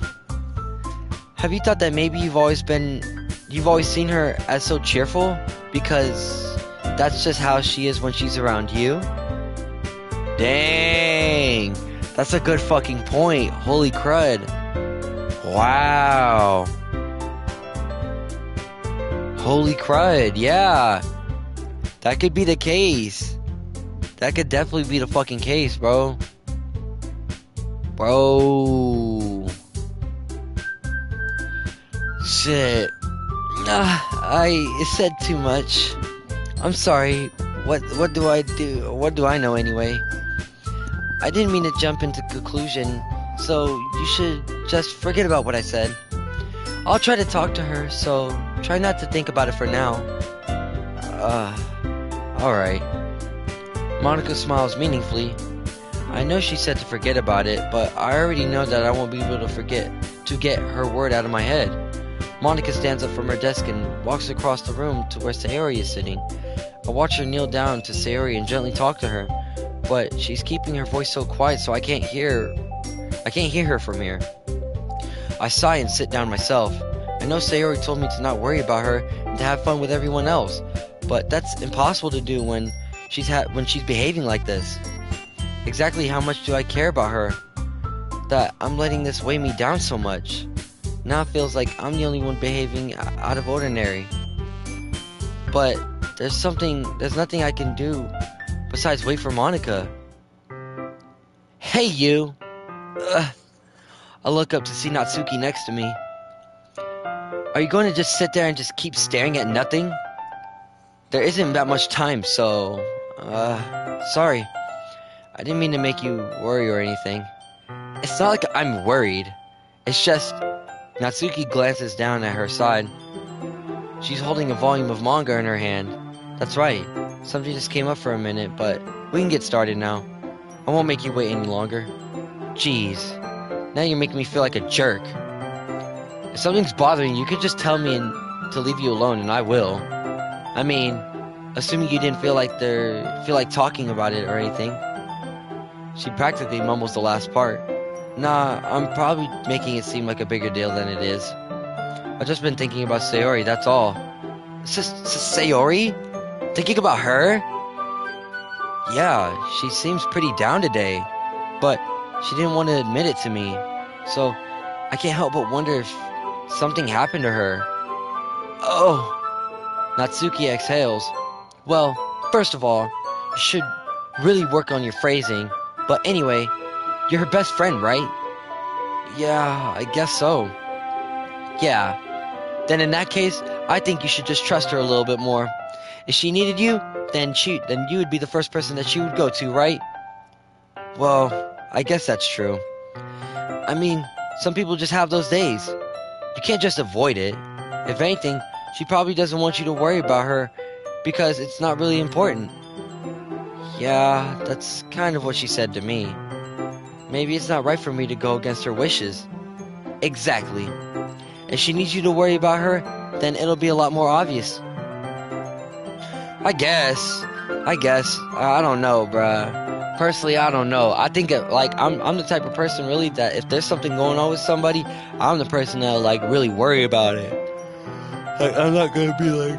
Have you thought that maybe you've always seen her as so cheerful because that's just how she is when she's around you? Dang, that's a good fucking point. Holy crud. Wow. Holy crud, yeah. That could be the case. That could definitely be the fucking case, bro. Bro. Shit. I said too much. I'm sorry. What do I do? What do I know anyway? I didn't mean to jump into conclusion, so you should just forget about what I said. I'll try to talk to her, so try not to think about it for now. Alright. Monica smiles meaningfully. I know she said to forget about it, but I already know that I won't be able to get her word out of my head. Monica stands up from her desk and walks across the room to where Sayori is sitting. I watch her kneel down to Sayori and gently talk to her, but she's keeping her voice so quiet so I can't hear her from here. I sigh and sit down myself. I know Sayori told me to not worry about her and to have fun with everyone else, but that's impossible to do when she's behaving like this. Exactly how much do I care about her that I'm letting this weigh me down so much? Now it feels like I'm the only one behaving out of ordinary. But there's nothing I can do besides wait for Monica. Hey, you! I look up to see Natsuki next to me. Are you going to just sit there and just keep staring at nothing? There isn't that much time, so... sorry. I didn't mean to make you worry or anything. It's not like I'm worried. It's just... Natsuki glances down at her side. She's holding a volume of manga in her hand. That's right. Something just came up for a minute, but we can get started now. I won't make you wait any longer. Jeez. Now you're making me feel like a jerk. If something's bothering you, you could just tell me to leave you alone, and I will. I mean, assuming you didn't feel like talking about it or anything. She practically mumbles the last part. Nah, I'm probably making it seem like a bigger deal than it is. I've just been thinking about Sayori, that's all. Sayori? Thinking about her? Yeah, she seems pretty down today, but she didn't want to admit it to me, so I can't help but wonder if something happened to her. Oh! Natsuki exhales. Well, first of all, you should really work on your phrasing, but anyway, you're her best friend, right? Yeah, I guess so. Yeah. Then in that case, I think you should just trust her a little bit more. If she needed you, then you would be the first person that she would go to, right? Well, I guess that's true. I mean, some people just have those days. You can't just avoid it. If anything, she probably doesn't want you to worry about her because it's not really important. Yeah, that's kind of what she said to me. Maybe it's not right for me to go against her wishes. Exactly. If she needs you to worry about her, then it'll be a lot more obvious. I guess. I don't know, bruh. Personally, I don't know. I think, I'm the type of person, really, that if there's something going on with somebody, I'm the person that'll, really worry about it. I'm not gonna be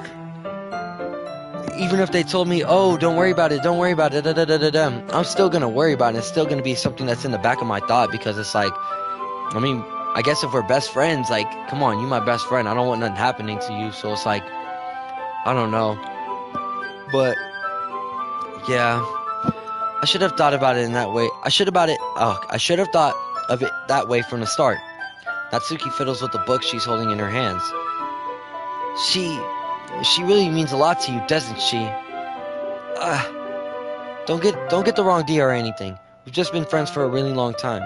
even if they told me, oh, don't worry about it, I'm still gonna worry about it. It's still gonna be something that's in the back of my thought, because it's I guess if we're best friends, come on, you my best friend. I don't want nothing happening to you, so it's I don't know. But, yeah, I should have thought about it in that way. I should have thought of it that way from the start. Natsuki fiddles with the book she's holding in her hands. She really means a lot to you, doesn't she? Don't get the wrong idea or anything. We've just been friends for a really long time.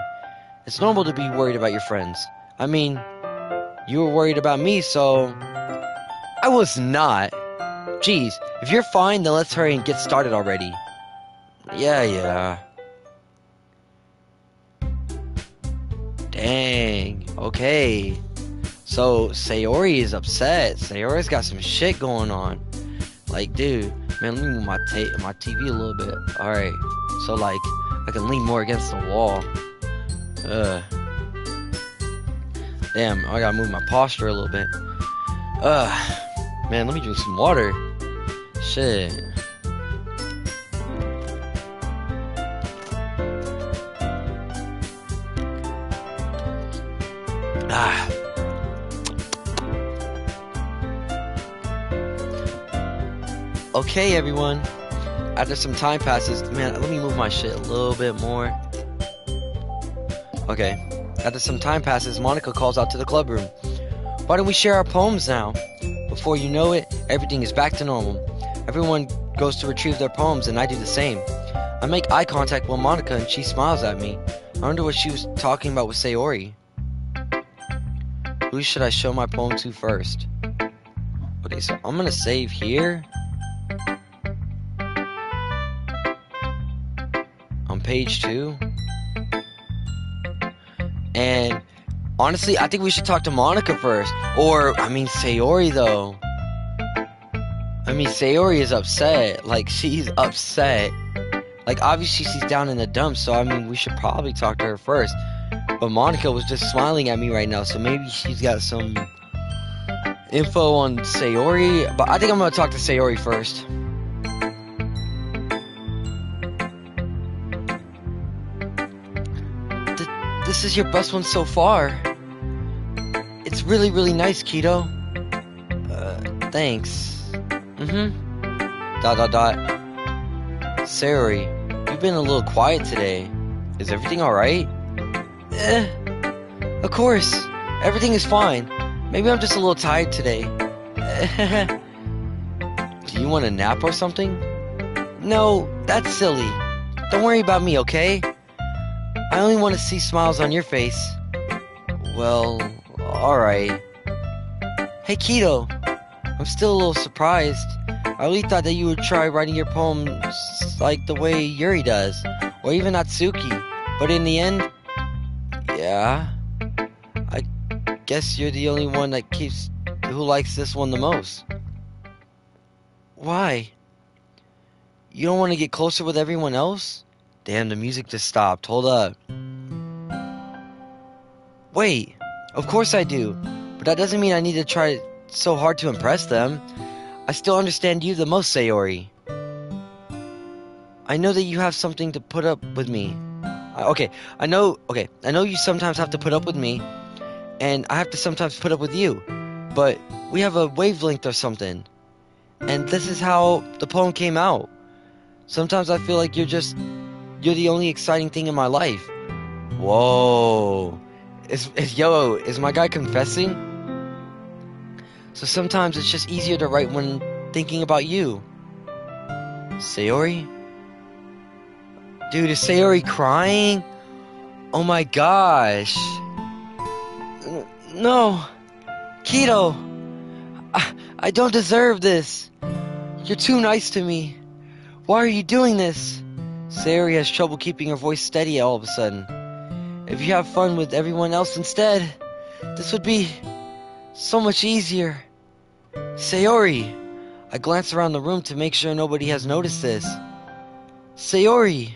It's normal to be worried about your friends. I mean, you were worried about me, so... I was not. Jeez, if you're fine, then let's hurry and get started already. Yeah. Dang, okay. So, Sayori is upset. Sayori's got some shit going on. Dude, man, let me move my TV a little bit. Alright, so, I can lean more against the wall. Damn, I gotta move my posture a little bit. Man, let me drink some water. Shit. Okay, everyone. After some time passes, man, let me move my shit a little bit more. Okay. After some time passes, Monica calls out to the club room. Why don't we share our poems now? Before you know it, everything is back to normal. Everyone goes to retrieve their poems, and I do the same. I make eye contact with Monica and she smiles at me. I wonder what she was talking about with Sayori. Who should I show my poem to first? Okay, so I'm gonna save here. On page 2. And honestly, I think we should talk to Monica first. Or, I mean, Sayori though. I mean, Sayori is upset. Like, she's upset. Like, obviously she's down in the dumps, so I mean, we should probably talk to her first. But Monica was just smiling at me right now, so maybe she's got some info on Sayori. But I think I'm gonna talk to Sayori first. This is your best one so far. It's really, really nice, Kito. Thanks. Sayori, you've been a little quiet today. Is everything alright? Of course. Everything is fine. Maybe I'm just a little tired today. Do you want a nap or something? No, that's silly. Don't worry about me, okay? I only want to see smiles on your face. Well, alright. Hey, Kito. I'm still a little surprised. I really thought that you would try writing your poems like the way Yuri does, or even Natsuki. But in the end, yeah, I guess you're the only one who likes this one the most. Why? You don't want to get closer with everyone else? Damn, the music just stopped. Hold up. Wait, of course I do, but that doesn't mean I need to try so hard to impress them. I still understand you the most, Sayori. I know that you have something to put up with me. I know you sometimes have to put up with me, and I have to sometimes put up with you, but we have a wavelength or something. And this is how the poem came out. Sometimes I feel like you're the only exciting thing in my life. Whoa. Is my guy confessing? So sometimes it's just easier to write when thinking about you. Sayori? Dude, is Sayori crying? Oh my gosh. No. Kito. I don't deserve this. You're too nice to me. Why are you doing this? Sayori has trouble keeping her voice steady all of a sudden. If you have fun with everyone else instead, this would be so much easier. Sayori! I glance around the room to make sure nobody has noticed this. Sayori!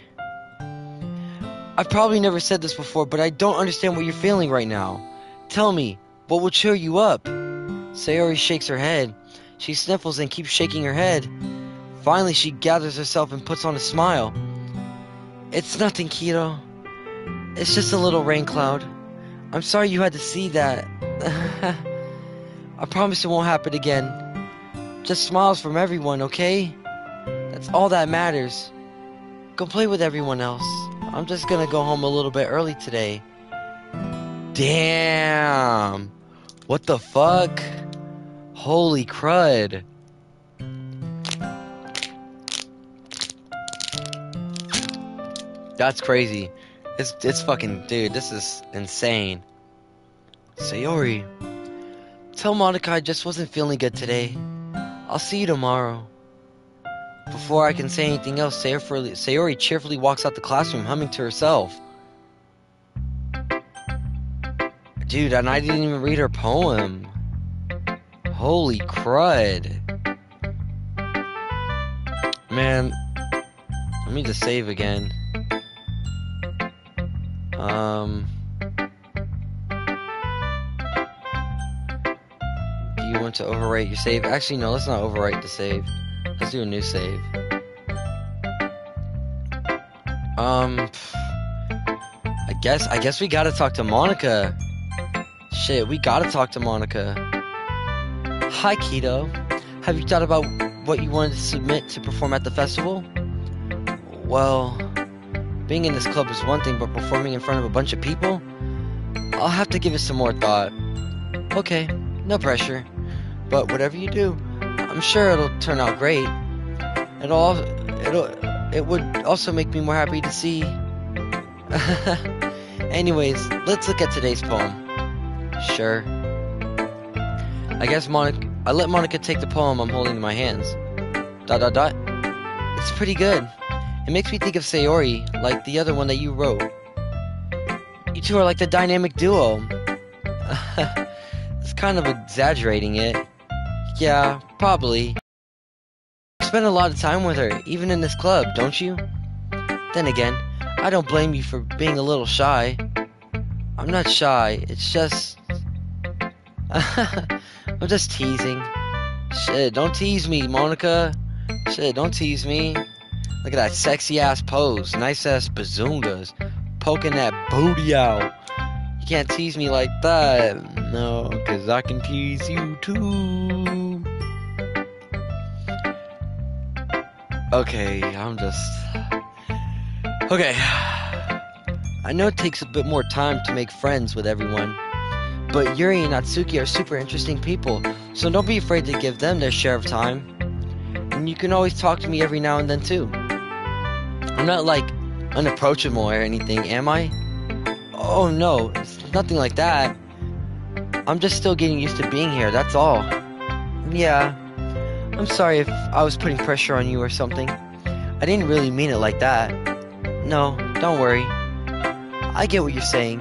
I've probably never said this before, but I don't understand what you're feeling right now. Tell me, what will cheer you up? Sayori shakes her head. She sniffles and keeps shaking her head. Finally, she gathers herself and puts on a smile. It's nothing, Kito. It's just a little rain cloud. I'm sorry you had to see that. I promise it won't happen again. Just smiles from everyone, okay? That's all that matters. Go play with everyone else. I'm just gonna go home a little bit early today. Damn! What the fuck? Holy crud. That's crazy. It's fucking... Dude, this is insane. Sayori. Tell Monica I just wasn't feeling good today. I'll see you tomorrow. Before I can say anything else, Sayori cheerfully walks out the classroom, humming to herself. Dude, and I didn't even read her poem. Holy crud. Man, let me just save again. Do you want to overwrite your save? Actually, no, let's not overwrite the save. Let's do a new save. I guess we gotta talk to Monica. Shit, we gotta talk to Monica. Hi, Kito. Have you thought about what you wanted to submit to perform at the festival? Well, being in this club is one thing, but performing in front of a bunch of people? I'll have to give it some more thought. Okay, no pressure. But whatever you do, I'm sure it'll turn out great. it would also make me more happy to see. Anyways, let's look at today's poem. Sure. I let Monica take the poem I'm holding in my hands. ... It's pretty good. It makes me think of Sayori, like the other one that you wrote. You two are like the dynamic duo. It's kind of exaggerating it. Yeah, probably. You spend a lot of time with her, even in this club, don't you? Then again, I don't blame you for being a little shy. I'm not shy, it's just... I'm just teasing. Shit, don't tease me, Monica. Shit, don't tease me. Look at that sexy ass pose, nice ass bazungas, poking that booty out. You can't tease me like that. No, 'cause I can tease you too. Okay, Okay. I know it takes a bit more time to make friends with everyone, but Yuri and Natsuki are super interesting people, so don't be afraid to give them their share of time. And you can always talk to me every now and then too. I'm not like unapproachable or anything, am I? Oh no, it's nothing like that. I'm just still getting used to being here, that's all. Yeah, I'm sorry if I was putting pressure on you or something. I didn't really mean it like that. No, don't worry. I get what you're saying.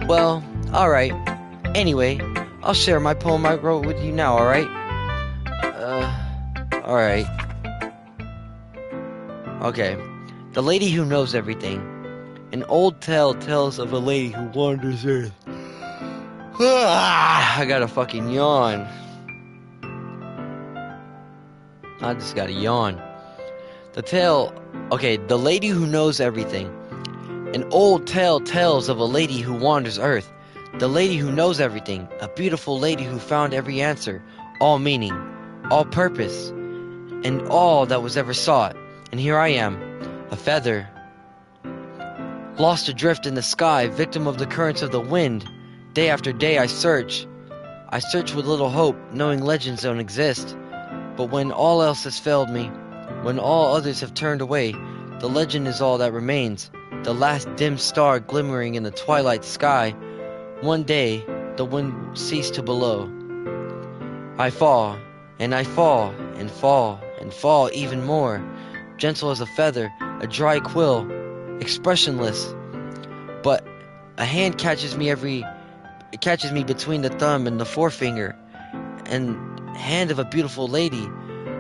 Well, alright. Anyway, I'll share my poem I wrote with you now, alright? Alright. Okay. The Lady Who Knows Everything. An old tale tells of a lady who wanders Earth. I gotta fucking yawn. I just gotta yawn. The Lady Who Knows Everything. An old tale tells of a lady who wanders Earth. The lady who knows everything. A beautiful lady who found every answer, all meaning, all purpose, and all that was ever sought. And here I am, a feather, lost adrift in the sky, victim of the currents of the wind. Day after day I search with little hope, knowing legends don't exist. But when all else has failed me, when all others have turned away, the legend is all that remains, the last dim star glimmering in the twilight sky. One day, the wind ceased to blow. I fall, and I fall, and fall, and fall even more, gentle as a feather, a dry quill, expressionless. But a hand catches me between the thumb and the forefinger, and hand of a beautiful lady.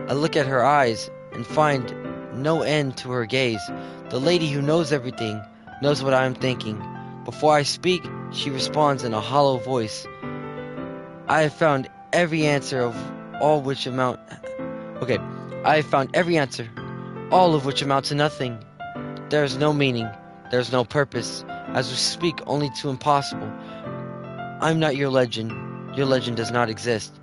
I look at her eyes and find no end to her gaze. The lady who knows everything knows what I am thinking. Before I speak, she responds in a hollow voice. I have found every answer of all which amount... I have found every answer, all of which amount to nothing. There is no meaning, there is no purpose, as we speak only to impossible. I'm not your legend does not exist.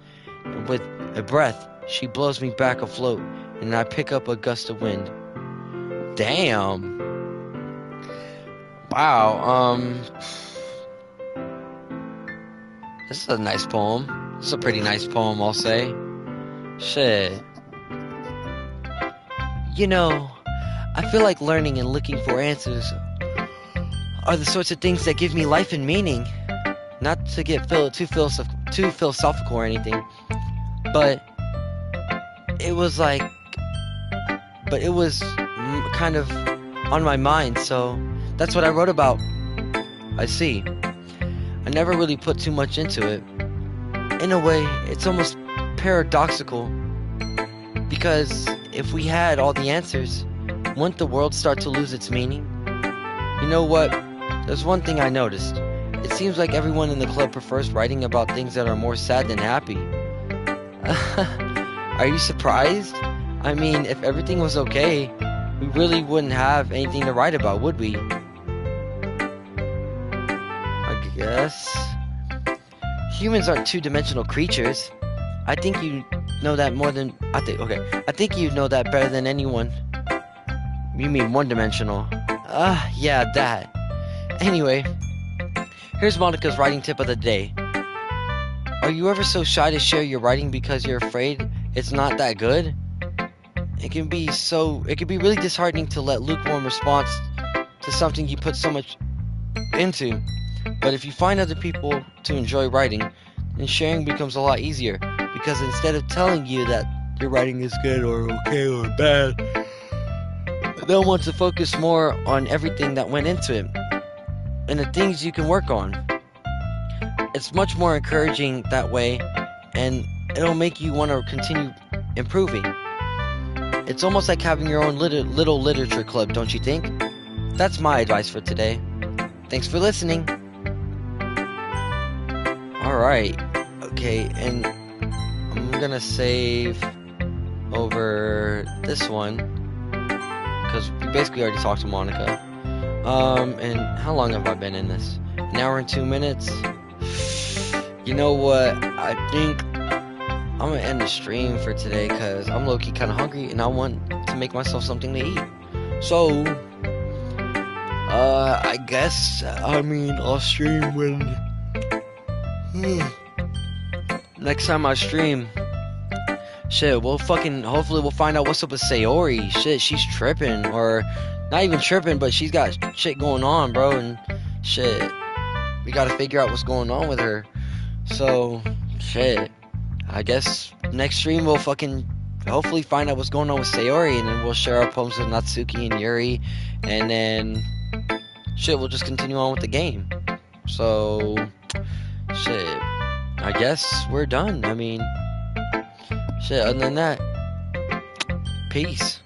And with a breath, she blows me back afloat, and I pick up a gust of wind. Damn. Wow, this is a nice poem. This is a pretty nice poem, I'll say. Shit. You know, I feel like learning and looking for answers are the sorts of things that give me life and meaning. Not to get too philosophical or anything, but it was kind of on my mind, so that's what I wrote about. I see. I never really put too much into it. In a way, it's almost paradoxical, because if we had all the answers, wouldn't the world start to lose its meaning? You know what? There's one thing I noticed. It seems like everyone in the club prefers writing about things that are more sad than happy. Are you surprised? I mean, if everything was okay, we really wouldn't have anything to write about, would we? I guess. Humans aren't two-dimensional creatures. I think you know that more than... I think you know that better than anyone. You mean one-dimensional. Yeah, that. Anyway, here's Monica's writing tip of the day. Are you ever so shy to share your writing because you're afraid it's not that good? it can be really disheartening to let lukewarm response to something you put so much into. But if you find other people to enjoy writing, then sharing becomes a lot easier, because instead of telling you that your writing is good or okay or bad, they'll want to focus more on everything that went into it and the things you can work on. It's much more encouraging that way, and it'll make you want to continue improving. It's almost like having your own little literature club, don't you think? That's my advice for today. Thanks for listening. Alright, okay, and I'm gonna save over this one, because we basically already talked to Monica. And how long have I been in this? An hour and 2 minutes? You know what? I think I'm gonna end the stream for today, because I'm low-key kind of hungry, and I want to make myself something to eat. So, I guess, I'll stream when... next time I stream, shit, hopefully we'll find out what's up with Sayori. Shit, she's tripping, or not even tripping, but she's got shit going on, bro, and shit, we gotta figure out what's going on with her. So, shit, I guess next stream we'll hopefully find out what's going on with Sayori, and then we'll share our poems with Natsuki and Yuri, and then, shit, we'll just continue on with the game. So, shit, I guess we're done. Shit, other than that, peace.